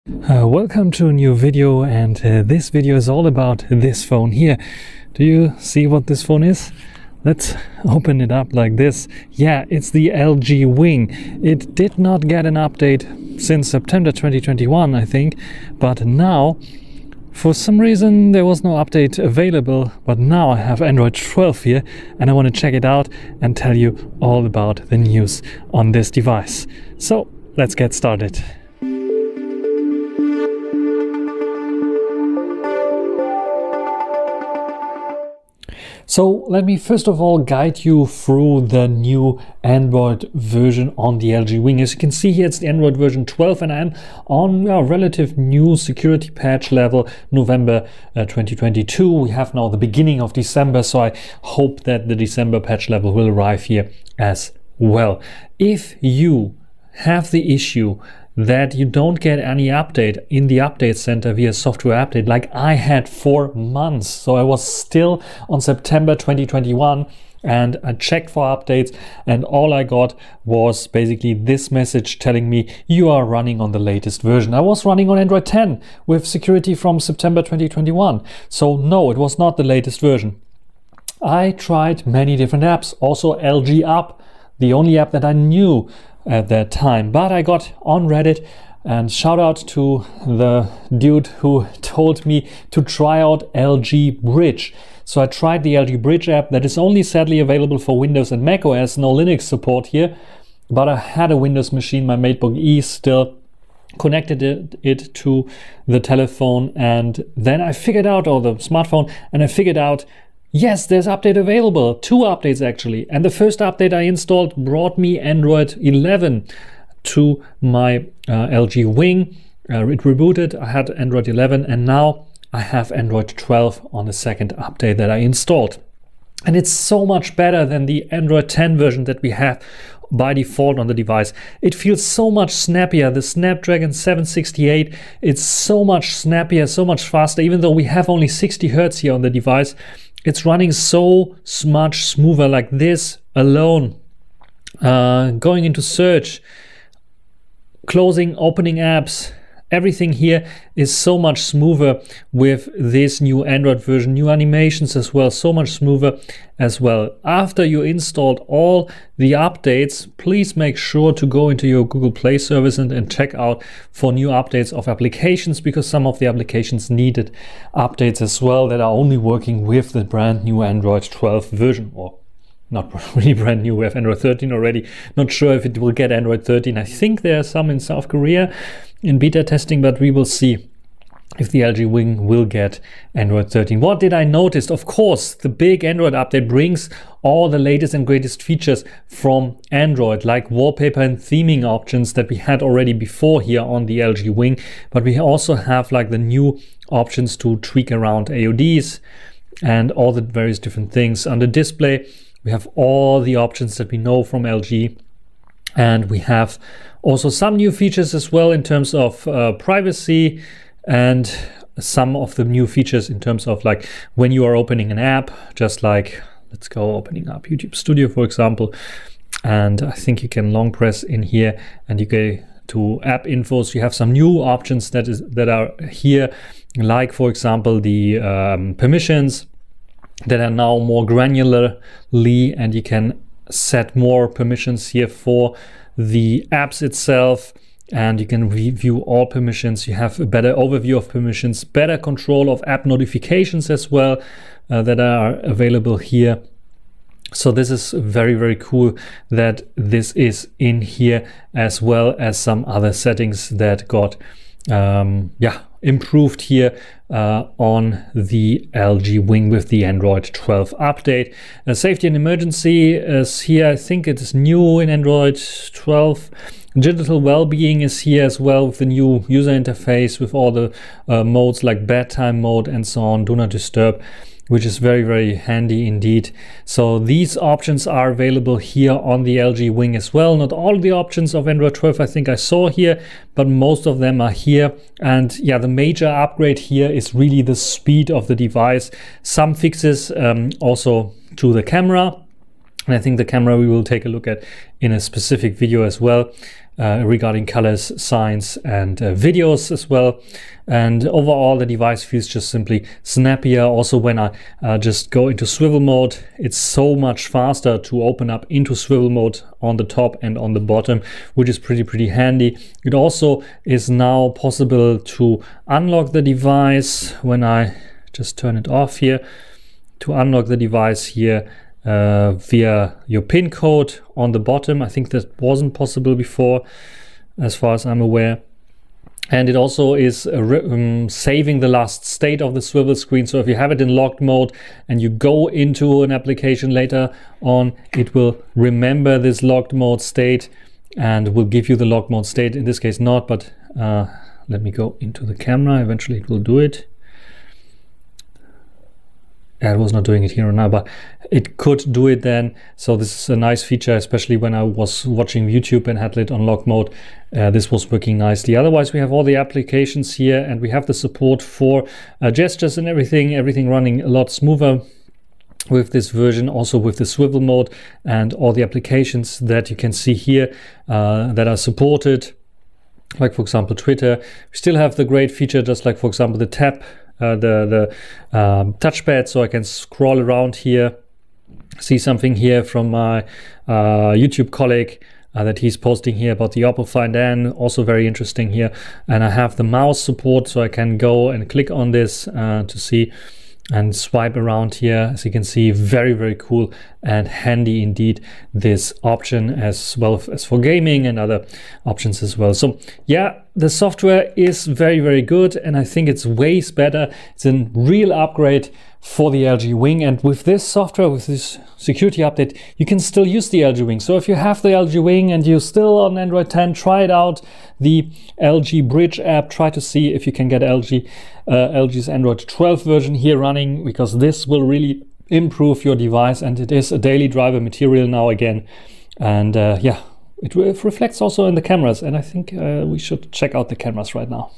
Welcome to a new video, and this video is all about this phone here. Do you see what this phone is? Let's open it up like this. Yeah, it's the LG Wing. It did not get an update since September 2021, I think, but now for some reason there was no update available, but now I have Android 12 here and I want to check it out and tell you all about the news on this device. So let's get started. So let me first of all guide you through the new Android version on the LG Wing. As you can see here, it's the Android version 12 and I'm on a relative new security patch level, November 2022. We have now the beginning of December, so I hope that the December patch level will arrive here as well. If you have the issue that you don't get any update in the update center via software update like I had for months, so I was still on September 2021 and I checked for updates and all I got was basically this message telling me you are running on the latest version. I was running on Android 10 with security from September 2021, so no, it was not the latest version. I tried many different apps, also LG Up, the only app that I knew at that time, but I got on Reddit, and shout out to the dude who told me to try out LG Bridge. So I tried the LG Bridge app that is only sadly available for Windows and Mac OS, no Linux support here, but I had a Windows machine, my MateBook E still, connected it to the telephone, and then I figured out, or the smartphone, and I figured out yes, there's update available, 2 updates actually. And the first update I installed brought me Android 11 to my LG Wing. It rebooted, I had Android 11 and now I have Android 12 on the second update that I installed. And it's so much better than the Android 10 version that we have by default on the device. It feels so much snappier. The Snapdragon 768, it's so much snappier, so much faster, even though we have only 60 Hertz here on the device. It's running so much smoother, like this alone. Going into search, closing, opening apps, everything here is so much smoother with this new Android version. New animations as well, so much smoother as well. After you installed all the updates, please make sure to go into your Google Play service and check out for new updates of applications, because some of the applications needed updates as well that are only working with the brand new Android 12 version, or not really brand new. We have Android 13 already. Not sure if it will get Android 13. I think there are some in South Korea in beta testing, but we will see if the LG Wing will get Android 13. What did I notice? Of course, the big Android update brings all the latest and greatest features from Android, like wallpaper and theming options that we had already before here on the LG Wing. But we also have like the new options to tweak around AODs and all the various different things. On the display, we have all the options that we know from LG. And we have also some new features as well in terms of privacy, and some of the new features in terms of like when you are opening an app, just like let's go opening up YouTube Studio, for example. And I think you can long press in here and you go to app infos. You have some new options that are here, like for example the permissions that are now more granularly, and you can set more permissions here for the apps itself, and you can review all permissions. You have a better overview of permissions, better control of app notifications as well that are available here. So this is very, very cool that this is in here, as well as some other settings that got improved here on the LG Wing with the Android 12 update. Safety and emergency is here. I think it is new in Android 12. Digital well-being is here as well with the new user interface with all the modes like bedtime mode and so on, do not disturb, which is very, very handy indeed. So these options are available here on the LG Wing as well. Not all the options of Android 12 I think I saw here, but most of them are here. And yeah, the major upgrade here is really the speed of the device. Some fixes also to the camera. And I think the camera we will take a look at in a specific video as well. regarding colors, signs, and videos as well. And overall, the device feels just simply snappier. Also, when I just go into swivel mode, it's so much faster to open up into swivel mode on the top and on the bottom, which is pretty handy. It also is now possible to unlock the device when I just turn it off here, to unlock the device here via your PIN code on the bottom. I think that wasn't possible before, as far as I'm aware. And it also is saving the last state of the swivel screen. So if you have it in locked mode and you go into an application later on, it will remember this locked mode state and will give you the locked mode state. In this case not, but let me go into the camera. Eventually it will do it. It was not doing it here or now, but it could do it then. So this is a nice feature, especially when I was watching YouTube and had it on lock mode. This was working nicely. Otherwise, we have all the applications here, and we have the support for gestures and everything running a lot smoother with this version, also with the swivel mode and all the applications that you can see here that are supported, like for example Twitter. We still have the great feature, just like for example the tap, the touchpad, so I can scroll around here, see something here from my YouTube colleague that he's posting here about the Oppo Find N, also very interesting here. And I have the mouse support, so I can go and click on this to see and swipe around here. As you can see, very cool and handy indeed, this option, as well as for gaming and other options as well. So yeah, the software is very good, and I think it's ways better. It's a real upgrade for the LG Wing, and with this software, with this security update, you can still use the LG Wing. So if you have the LG Wing and you're still on Android 10, try it out, the LG Bridge app. Try to see if you can get LG's Android 12 version here running, because this will really improve your device, and it is a daily driver material now again. And yeah, it reflects also in the cameras, and I think we should check out the cameras right now.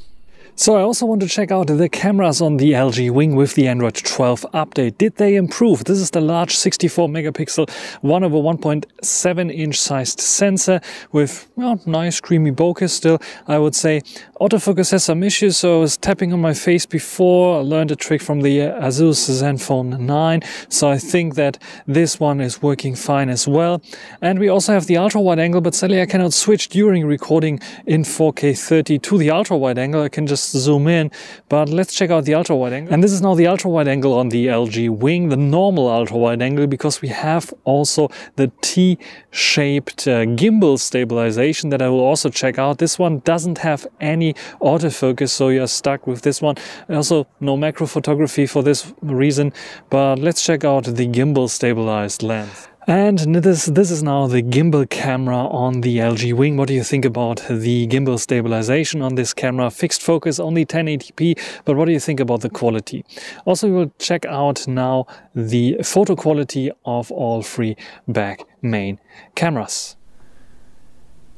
So I also want to check out the cameras on the LG Wing with the Android 12 update. Did they improve? This is the large 64 megapixel 1/1.7 inch sized sensor with, well, nice creamy bokeh still, I would say. Autofocus has some issues, so I was tapping on my face before. I learned a trick from the Asus Zenfone 9, so I think that this one is working fine as well. And we also have the ultra wide angle, but sadly I cannot switch during recording in 4K 30 to the ultra wide angle. I can just zoom in, but let's check out the ultra wide angle. And this is now the ultra wide angle on the LG Wing, the normal ultra wide angle, because we have also the T-shaped gimbal stabilization that I will also check out. This one doesn't have any autofocus, so you're stuck with this one. Also no macro photography for this reason, but let's check out the gimbal stabilized lens. And this is now the gimbal camera on the LG Wing. What do you think about the gimbal stabilization on this camera? Fixed focus, only 1080p, but what do you think about the quality? Also, we will check out now the photo quality of all three back main cameras.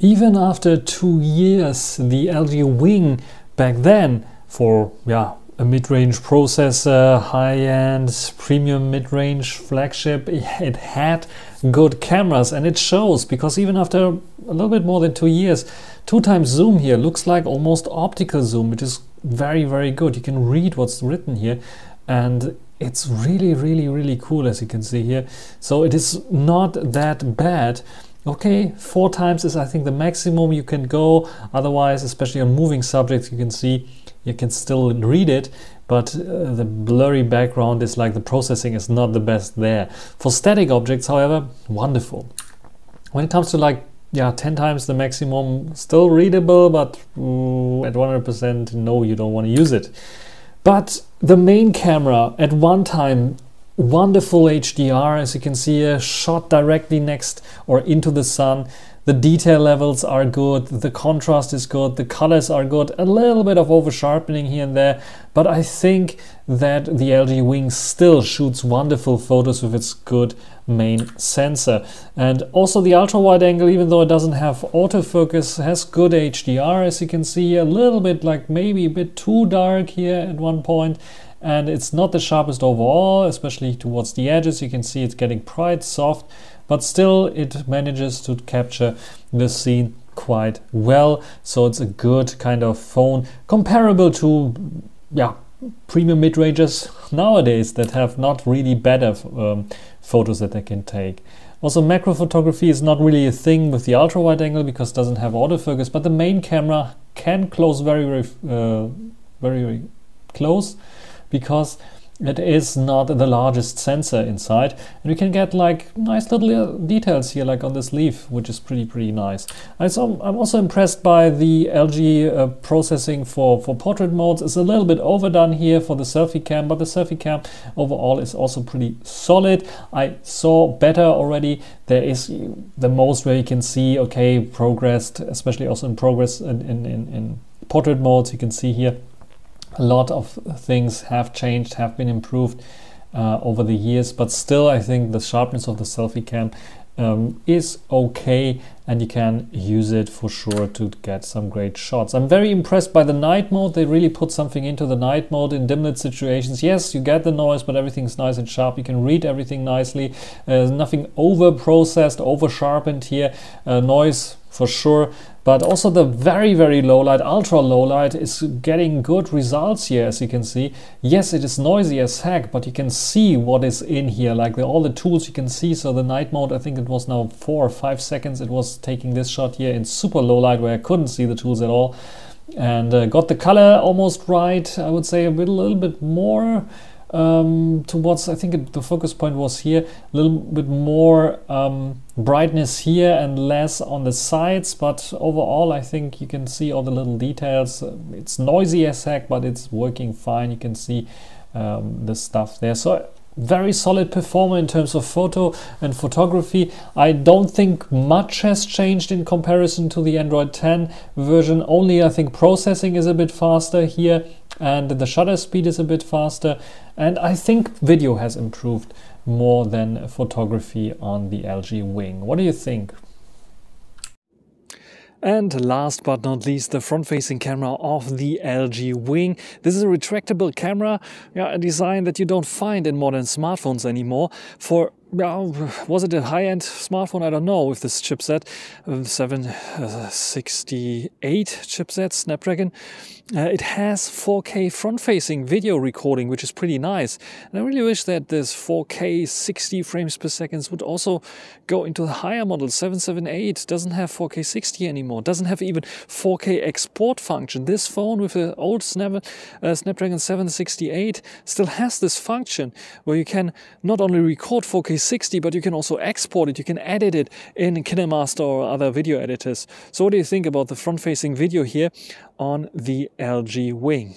Even after 2 years, the LG Wing back then, for a mid-range processor, high-end, premium mid-range flagship, it had good cameras, and it shows, because even after a little bit more than 2 years, 2x zoom here looks like almost optical zoom, which is very good. You can read what's written here, and it's really cool, as you can see here. So it is not that bad. Okay, 4x is I think the maximum you can go. Otherwise, especially on moving subjects, you can see you can still read it, but the blurry background is like the processing is not the best there. For static objects, however, wonderful. When it comes to like 10x the maximum, still readable, but at 100% no, you don't want to use it. But the main camera at one time, wonderful HDR, as you can see here, shot directly next or into the sun. The detail levels are good, the contrast is good, the colors are good, a little bit of over sharpening here and there, but I think that the LG Wing still shoots wonderful photos with its good main sensor. And also the ultra wide angle, even though it doesn't have autofocus, has good HDR, as you can see, a little bit like maybe a bit too dark here at one point. And it's not the sharpest overall, especially towards the edges. You can see it's getting quite soft, but still it manages to capture the scene quite well. So it's a good kind of phone, comparable to premium mid-rangers nowadays that have not really better photos that they can take. Also, macro photography is not really a thing with the ultra wide angle because it doesn't have autofocus, but the main camera can close very close because it is not the largest sensor inside, and we can get like nice little details here, like on this leaf, which is pretty nice. I'm also impressed by the LG processing for portrait modes. It's a little bit overdone here for the selfie cam, but the selfie cam overall is also pretty solid. I saw better already. There is the most where you can see, okay, progressed, especially also in progress in portrait modes. You can see here a lot of things have changed, have been improved over the years, but still I think the sharpness of the selfie cam is okay, and you can use it for sure to get some great shots. I'm very impressed by the night mode. They really put something into the night mode in dim lit situations. Yes, you get the noise, but everything's nice and sharp. You can read everything nicely. There's nothing over processed, over sharpened here. Noise for sure, but also the very low light, ultra low light is getting good results here, as you can see. Yes, it is noisy as heck, but you can see what is in here, like all the tools you can see. So the night mode, I think it was now 4 or 5 seconds it was taking this shot here in super low light where I couldn't see the tools at all, and got the color almost right. I would say a little bit more towards, I think the focus point was here, a little bit more brightness here and less on the sides, but overall I think you can see all the little details. It's noisy as heck, but it's working fine. You can see the stuff there. So very solid performer in terms of photo and photography. I don't think much has changed in comparison to the Android 10 version. Only I think processing is a bit faster here, and the shutter speed is a bit faster, and I think video has improved more than photography on the LG Wing. What do you think? And last but not least, the front-facing camera of the LG Wing. This is a retractable camera, a design that you don't find in modern smartphones anymore. For was it a high-end smartphone? I don't know, with this chipset, 768 chipset, Snapdragon. It has 4K front-facing video recording, which is pretty nice. And I really wish that this 4K 60 frames per second would also go into the higher model. 778 doesn't have 4K 60 anymore, doesn't have even 4K export function. This phone with the old Snapdragon 768 still has this function where you can not only record 4K 60, but you can also export it. You can edit it in KineMaster or other video editors. So what do you think about the front-facing video here on the LG Wing?